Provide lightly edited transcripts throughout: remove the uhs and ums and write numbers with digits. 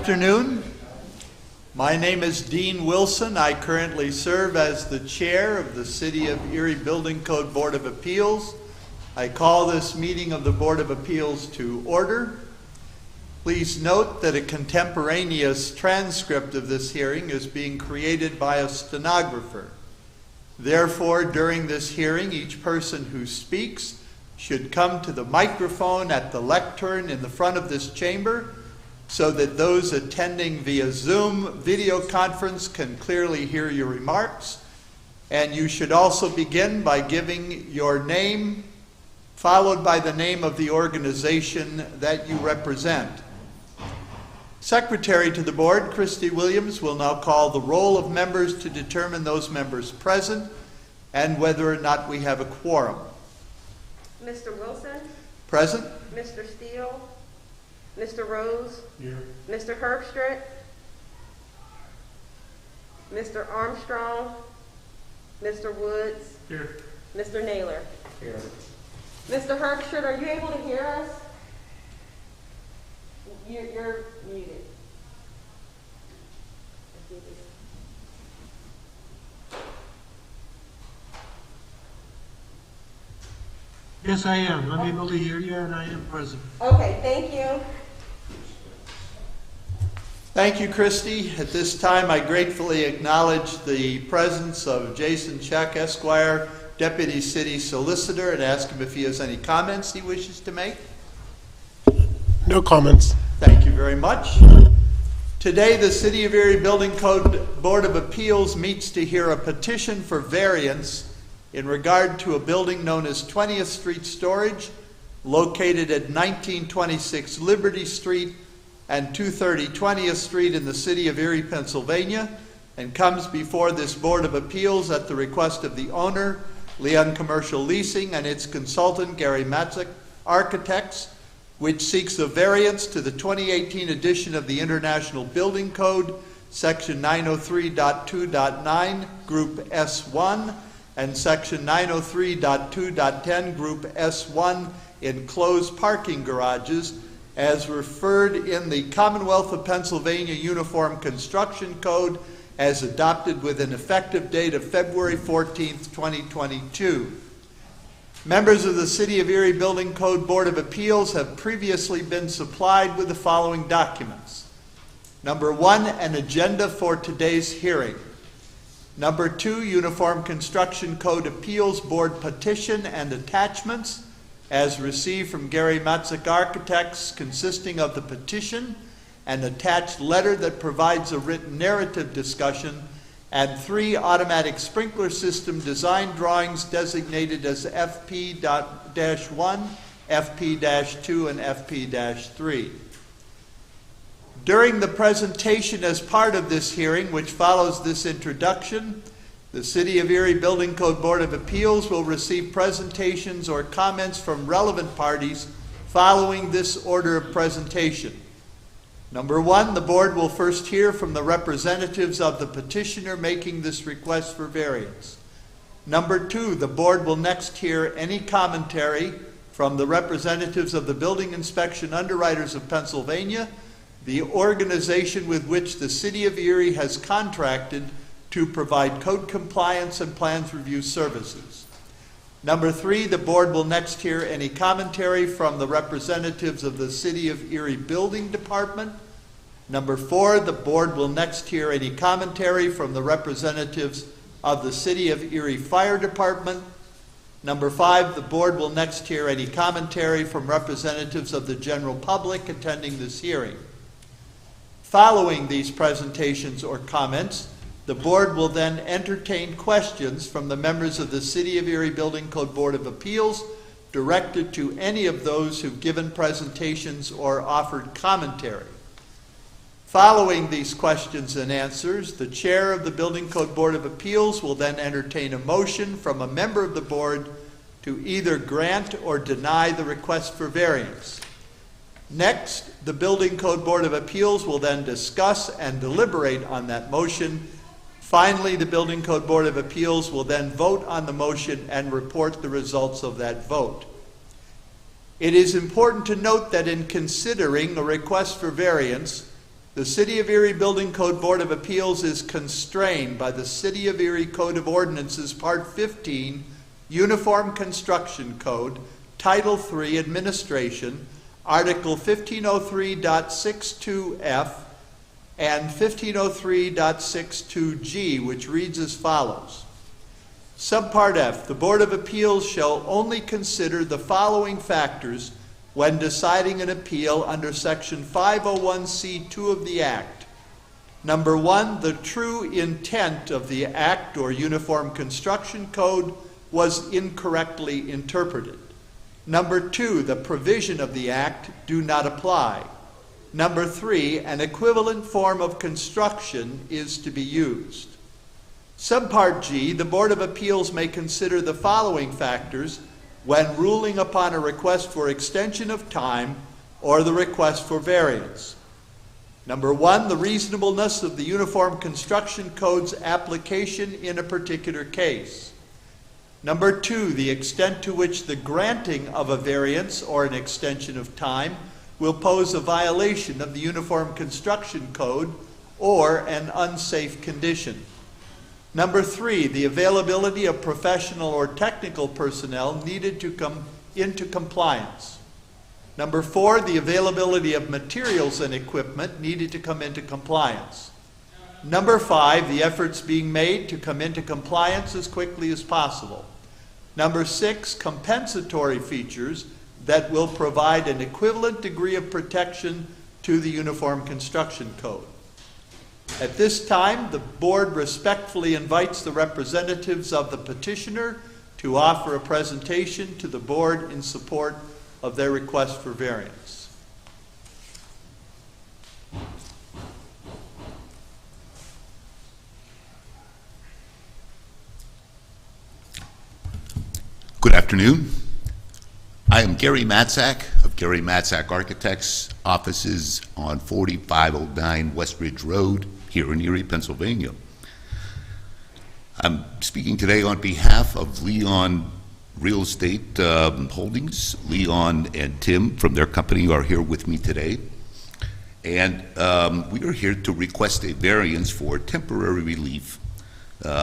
afternoon. My name is Dean Wilson. I currently serve as the chair of the City of Erie Building Code Board of Appeals. I call this meeting of the Board of Appeals to order. Please note that a contemporaneous transcript of this hearing is being created by a stenographer. Therefore, during this hearing, each person who speaks should come to the microphone at the lectern in the front of this chamber so that those attending via Zoom video conference can clearly hear your remarks. And you should also begin by giving your name, followed by the name of the organization that you represent. Secretary to the Board, Christy Williams, will now call the roll of members to determine those members present and whether or not we have a quorum. Mr. Wilson? Present. Mr. Steele? Mr. Rose? Here. Mr. Herbstritt? Mr. Armstrong? Mr. Woods? Here. Mr. Naylor? Here. Mr. Herbstritt, are you able to hear us? You're muted. Yes, I am. I'm able to hear you, and I am present. Okay, thank you. Thank you, Christy. At this time, I gratefully acknowledge the presence of Jason Check, Esquire, Deputy City Solicitor, and ask him if he has any comments he wishes to make. No comments. Thank you very much. Today, the City of Erie Building Code Board of Appeals meets to hear a petition for variance in regard to a building known as 20th Street Storage, located at 1926 Liberty Street and 230 20th Street in the City of Erie, Pennsylvania, and comes before this Board of Appeals at the request of the owner, Leon Commercial Leasing, and its consultant, Gary Matzik Architects, which seeks a variance to the 2018 edition of the International Building Code, Section 903.2.9, Group S1, and Section 903.2.10, Group S1, enclosed parking garages, as referred in the Commonwealth of Pennsylvania Uniform Construction Code as adopted with an effective date of February 14th, 2022. Members of the City of Erie Building Code Board of Appeals have previously been supplied with the following documents. Number 1, an agenda for today's hearing. Number 2, Uniform Construction Code Appeals Board petition and attachments as received from Gary Matzik Architects, consisting of the petition, an attached letter that provides a written narrative discussion, and 3 automatic sprinkler system design drawings designated as FP-1, FP-2, and FP-3. During the presentation as part of this hearing, which follows this introduction, the City of Erie Building Code Board of Appeals will receive presentations or comments from relevant parties following this order of presentation. Number 1, the board will first hear from the representatives of the petitioner making this request for variance. Number 2, the board will next hear any commentary from the representatives of the Building Inspection Underwriters of Pennsylvania, the organization with which the City of Erie has contracted to provide code compliance and plans review services. Number 3, the board will next hear any commentary from the representatives of the City of Erie Building Department. Number 4, the board will next hear any commentary from the representatives of the City of Erie Fire Department. Number 5, the board will next hear any commentary from representatives of the general public attending this hearing. Following these presentations or comments, the board will then entertain questions from the members of the City of Erie Building Code Board of Appeals directed to any of those who've given presentations or offered commentary. Following these questions and answers, the chair of the Building Code Board of Appeals will then entertain a motion from a member of the board to either grant or deny the request for variance. Next, the Building Code Board of Appeals will then discuss and deliberate on that motion. Finally, the Building Code Board of Appeals will then vote on the motion and report the results of that vote. It is important to note that in considering a request for variance, The City of Erie Building Code Board of Appeals is constrained by the City of Erie Code of Ordinances, Part 15, Uniform Construction Code, Title III, Administration, Article 1503.62F and 1503.62G, which reads as follows. Subpart F, the Board of Appeals shall only consider the following factors when deciding an appeal under Section 501C2 of the Act. Number one, the true intent of the Act or Uniform Construction Code was incorrectly interpreted. Number two, the provision of the Act do not apply. Number three, an equivalent form of construction is to be used. Subpart G, the Board of Appeals may consider the following factors when ruling upon a request for extension of time or the request for variance. Number one, the reasonableness of the Uniform Construction Code's application in a particular case. Number two, the extent to which the granting of a variance or an extension of time will pose a violation of the Uniform Construction Code or an unsafe condition. Number three, the availability of professional or technical personnel needed to come into compliance. Number four, the availability of materials and equipment needed to come into compliance. Number five, the efforts being made to come into compliance as quickly as possible. Number six, compensatory features that will provide an equivalent degree of protection to the Uniform Construction Code. At this time, the board respectfully invites the representatives of the petitioner to offer a presentation to the board in support of their request for variance. Good afternoon. I am Gary Matzak of Gary Matzak Architects, offices on 4509 West Ridge Road here in Erie, Pennsylvania. I'm speaking today on behalf of Leon Real Estate Holdings. Leon and Tim from their company are here with me today. And we are here to request a variance for temporary relief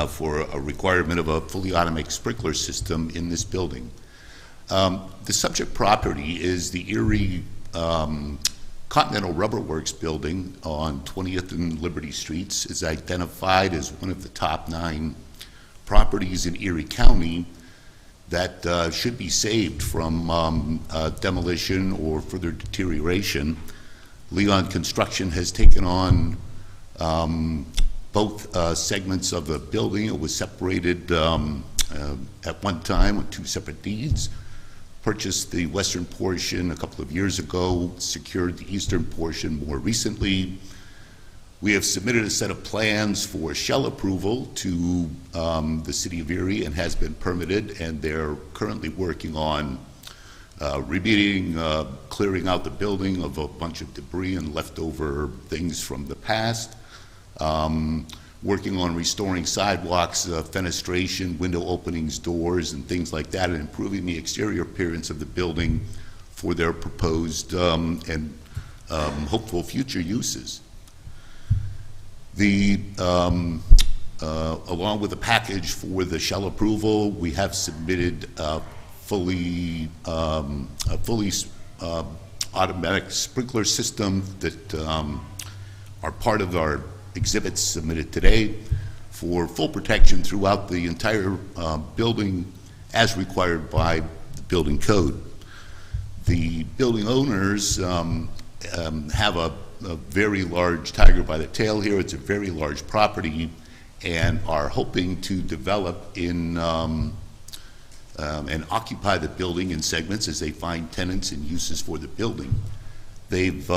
for a requirement of a fully automatic sprinkler system in this building. The subject property is the Erie Continental Rubber Works building on 20th and Liberty Streets. Is identified as one of the top 9 properties in Erie County that should be saved from demolition or further deterioration. Leon Construction has taken on both segments of the building. It was separated at one time with 2 separate deeds. Purchased the western portion a couple of years ago, secured the eastern portion more recently. We have submitted a set of plans for shell approval to the City of Erie and has been permitted, and they're currently working on remediating, clearing out the building of a bunch of debris and leftover things from the past. Working on restoring sidewalks, fenestration, window openings, doors, and things like that, and improving the exterior appearance of the building for their proposed and hopeful future uses. Along with the package for the shell approval, we have submitted a fully automatic sprinkler system that are part of our exhibits submitted today for full protection throughout the entire building as required by the building code. The building owners have a very large tiger by the tail here. It's a very large property and are hoping to develop in and occupy the building in segments as they find tenants and uses for the building. They've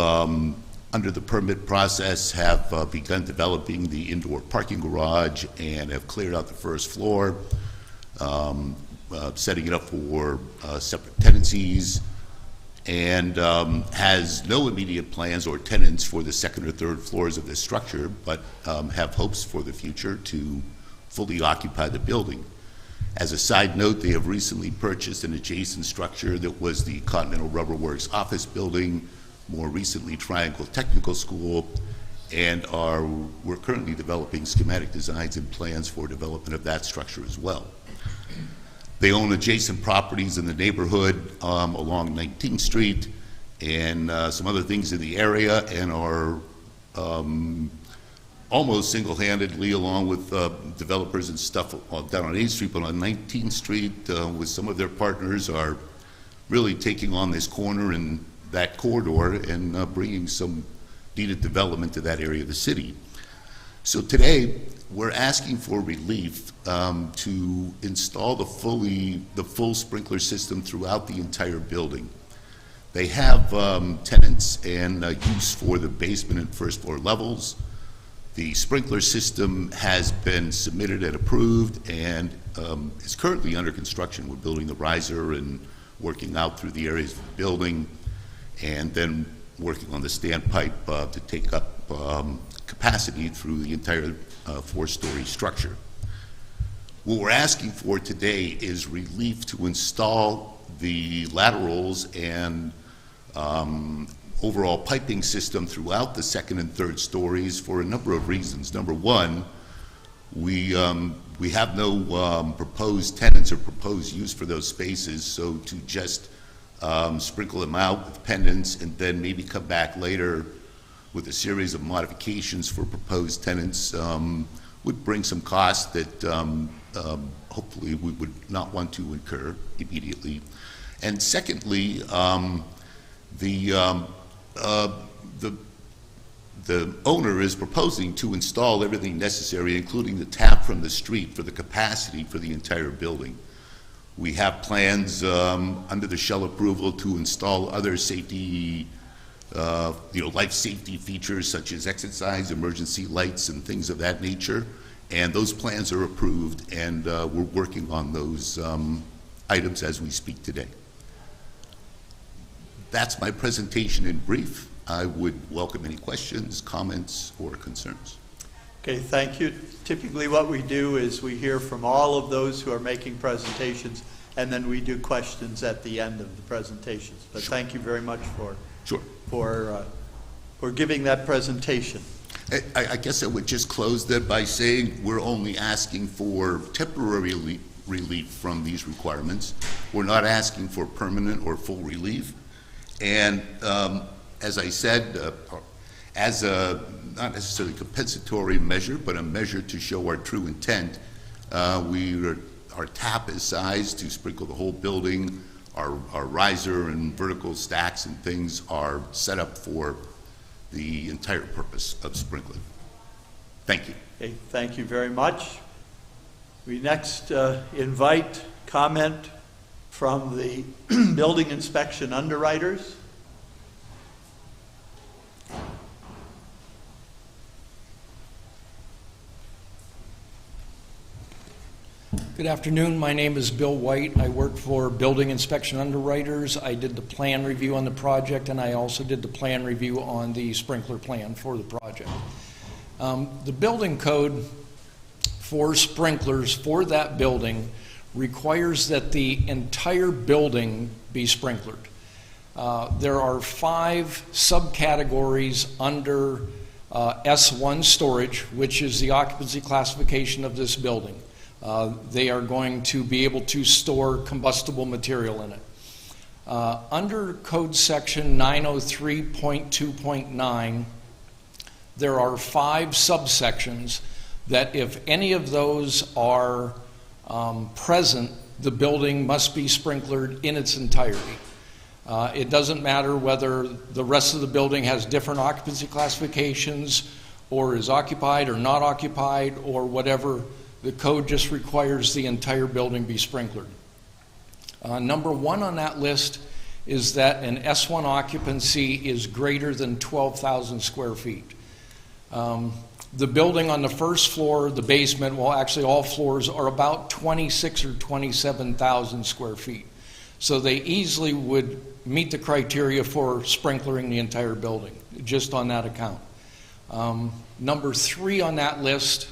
under the permit process, have begun developing the indoor parking garage and have cleared out the first floor, setting it up for separate tenancies, and has no immediate plans or tenants for the second or third floors of this structure, but have hopes for the future to fully occupy the building. As a side note, they have recently purchased an adjacent structure that was the Continental Rubber Works office building, more recently Triangle Technical School, and we're currently developing schematic designs and plans for development of that structure as well. They own adjacent properties in the neighborhood along 19th Street and some other things in the area, and are almost single-handedly, along with developers and stuff down on 8th Street, but on 19th Street with some of their partners, are really taking on this corner and that corridor and bringing some needed development to that area of the city. So today, we're asking for relief to install the full sprinkler system throughout the entire building. They have tenants and use for the basement and first floor levels. The sprinkler system has been submitted and approved and is currently under construction. We're building the riser and working out through the areas of the building, and then working on the standpipe to take up capacity through the entire four-story structure. What we're asking for today is relief to install the laterals and overall piping system throughout the second and third stories for a number of reasons. Number one, we have no proposed tenants or proposed use for those spaces, so to just sprinkle them out with pendants and then maybe come back later with a series of modifications for proposed tenants would bring some costs that hopefully we would not want to incur immediately. And secondly, the owner is proposing to install everything necessary, including the tap from the street, for the capacity for the entire building. We have plans under the Shell approval to install other safety, life safety features such as exit signs, emergency lights, and things of that nature. And those plans are approved, and we're working on those items as we speak today. That's my presentation in brief. I would welcome any questions, comments, or concerns. Okay, thank you. Typically what we do is we hear from all of those who are making presentations, and then we do questions at the end of the presentations. But Sure. Thank you very much for giving that presentation. I guess I would just close that by saying we're only asking for temporary relief from these requirements. We're not asking for permanent or full relief. And as I said, as a not necessarily compensatory measure, but a measure to show our true intent, our tap is sized to sprinkle the whole building. Our riser and vertical stacks and things are set up for the entire purpose of sprinkling. Thank you. Okay, thank you very much. We next invite comment from the building inspection underwriters. Good afternoon. My name is Bill White. I work for Building Inspection Underwriters. I did the plan review on the project, and I also did the plan review on the sprinkler plan for the project. The building code for sprinklers for that building requires that the entire building be sprinklered. There are 5 subcategories under S1 storage, which is the occupancy classification of this building. They are going to be able to store combustible material in it. Under code section 903.2.9, there are 5 subsections that if any of those are present, the building must be sprinklered in its entirety. It doesn't matter whether the rest of the building has different occupancy classifications or is occupied or not occupied or whatever. The code just requires the entire building be sprinklered. Number 1 on that list is that an S1 occupancy is greater than 12,000 square feet. The building on the first floor, the basement, well actually all floors are about 26 or 27,000 square feet. So they easily would meet the criteria for sprinklering the entire building, just on that account. Number 3 on that list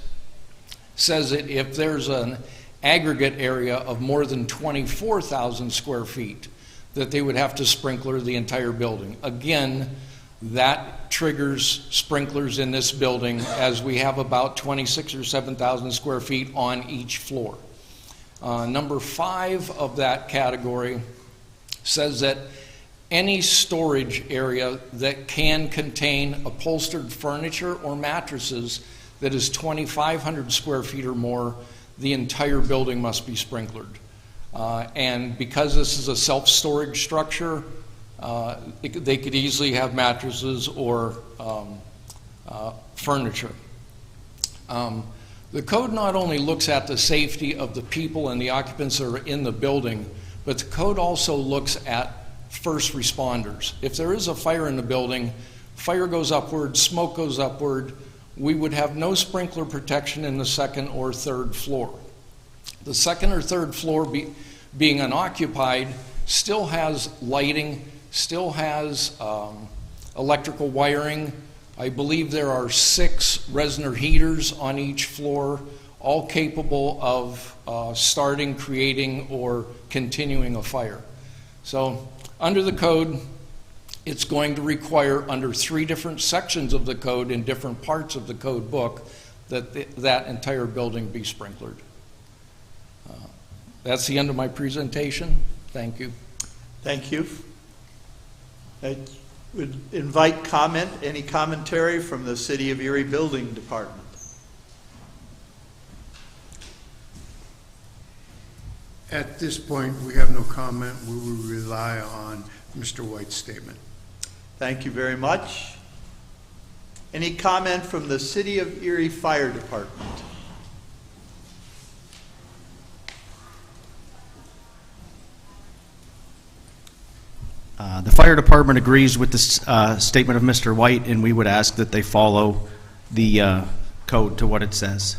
says that if there's an aggregate area of more than 24,000 square feet, that they would have to sprinkler the entire building. Again, that triggers sprinklers in this building, as we have about 26 or 7,000 square feet on each floor. Number 5 of that category says that any storage area that can contain upholstered furniture or mattresses that is 2,500 square feet or more, the entire building must be sprinklered. And because this is a self-storage structure, they could easily have mattresses or furniture. The code not only looks at the safety of the people and the occupants that are in the building, but the code also looks at first responders. If there is a fire in the building, fire goes upward, smoke goes upward, we would have no sprinkler protection in the second or third floor. The second or third floor being unoccupied still has lighting, still has electrical wiring. I believe there are 6 Resner heaters on each floor, all capable of starting, creating, or continuing a fire. So under the code, it's going to require, under 3 different sections of the code in different parts of the code book, that that entire building be sprinklered. That's the end of my presentation. Thank you. Thank you. I would invite comment, any commentary from the City of Erie Building Department. At this point, we have no comment. We will rely on Mr. White's statement. Thank you very much. Any comment from the City of Erie Fire Department? The fire department agrees with the statement of Mr. White, and we would ask that they follow the code to what it says.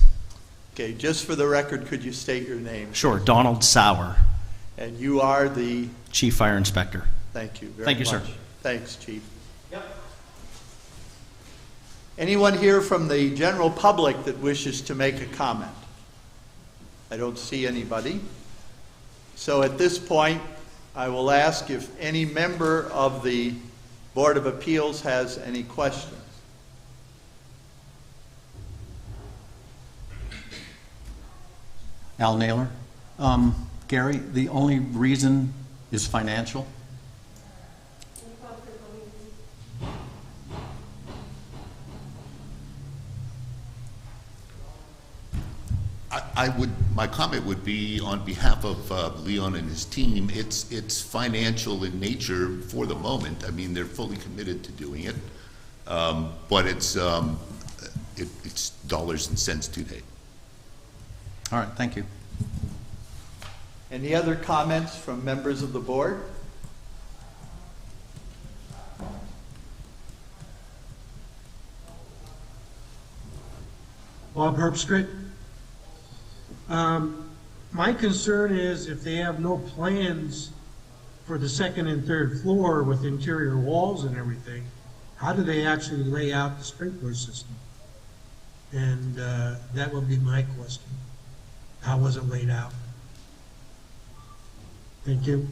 Okay, just for the record, could you state your name? Sure, Donald Sauer, And you are the, Chief Fire Inspector. thank you very much. Thank you, sir. Thanks, Chief. Yep. Anyone here from the general public that wishes to make a comment? I don't see anybody. So at this point, I will ask if any member of the Board of Appeals has any questions. Al Naylor. Gary, the only reason is financial? My comment would be on behalf of Leon and his team. It's financial in nature for the moment. I mean, they're fully committed to doing it, but it's dollars and cents today. All right, thank you. Any other comments from members of the board? Bob Herbstreit. My concern is if they have no plans for the second and third floor with interior walls and everything, how do they actually lay out the sprinkler system? And that would be my question. How was it laid out? Thank you.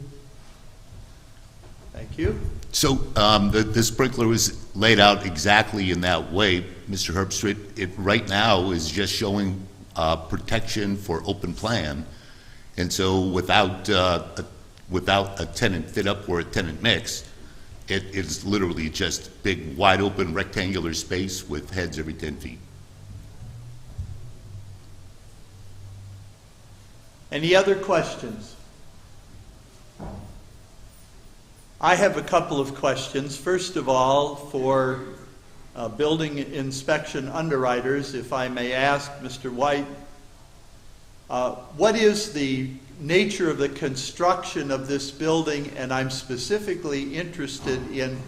Thank you. So the sprinkler was laid out exactly in that way, Mr. Herbstreit. It right now is just showing protection for open plan, and so without a tenant fit up or a tenant mix, it is literally just big, wide open rectangular space with heads every 10 feet. Any other questions? I have a couple of questions. First of all, for building inspection underwriters, if I may ask Mr. White, what is the nature of the construction of this building? And I'm specifically interested in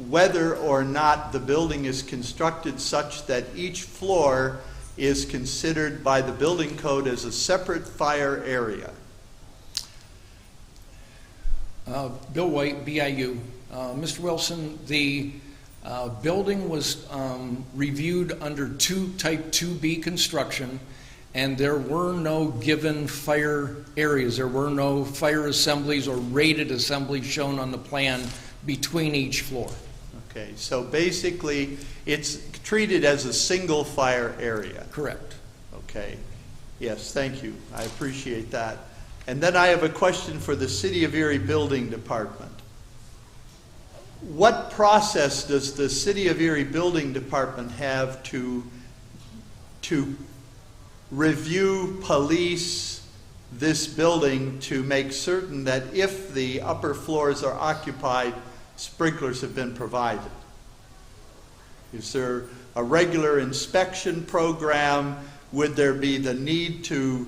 whether or not the building is constructed such that each floor is considered by the building code as a separate fire area. Bill White, BIU. Mr. Wilson, the building was reviewed under type 2B construction, and there were no given fire areas. There were no fire assemblies or rated assemblies shown on the plan between each floor. Okay, so basically, it's treated as a single fire area. Correct. Okay, yes, thank you. I appreciate that. And then I have a question for the City of Erie Building Department. What process does the City of Erie Building Department have to review, police this building to make certain that if the upper floors are occupied, sprinklers have been provided? Is there a regular inspection program? Would there be the need to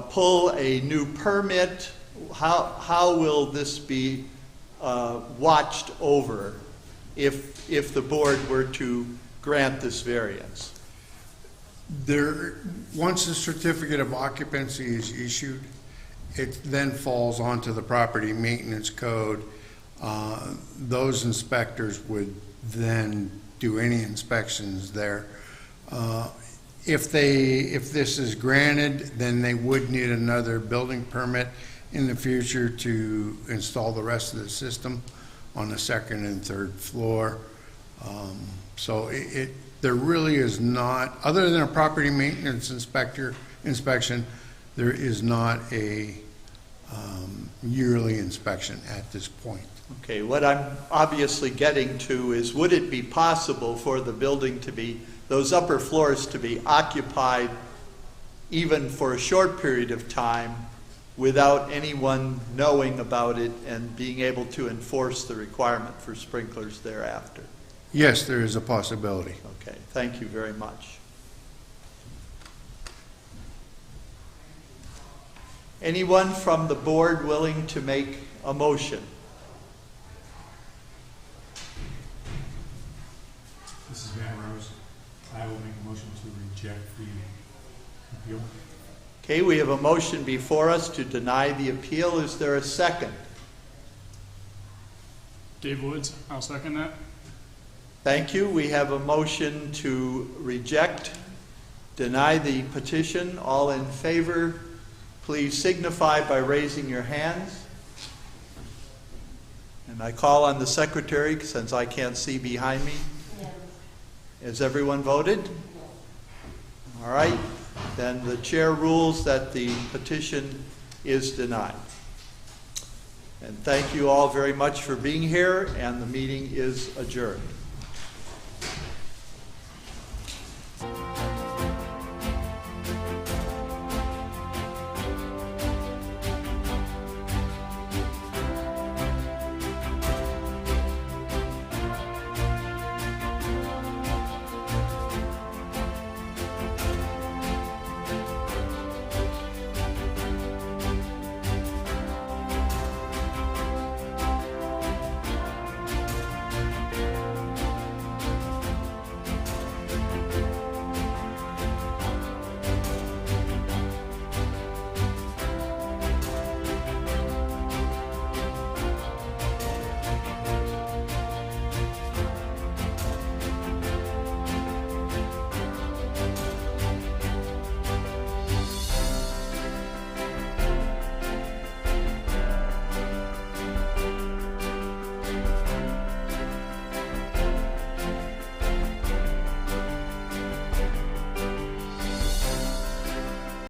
pull a new permit? How will this be watched over if the board were to grant this variance? Once the certificate of occupancy is issued, it then falls onto the property maintenance code. Those inspectors would then do any inspections there. If this is granted, then they would need another building permit in the future to install the rest of the system on the second and third floor. So there really is not, other than a property maintenance inspection, there is not a yearly inspection at this point. Okay, what I'm obviously getting to is, would it be possible for the building to be, those upper floors to be occupied even for a short period of time without anyone knowing about it and being able to enforce the requirement for sprinklers thereafter? Yes, there is a possibility. Okay, thank you very much. Anyone from the board willing to make a motion? This is Van Rose. I will make a motion to reject the appeal. Okay, we have a motion before us to deny the appeal. Is there a second? Dave Woods, I'll second that. Thank you. We have a motion to reject, deny the petition. All in favor, please signify by raising your hands. And I call on the secretary, since I can't see behind me. Has everyone voted? All right. Then the chair rules that the petition is denied. And thank you all very much for being here, and the meeting is adjourned.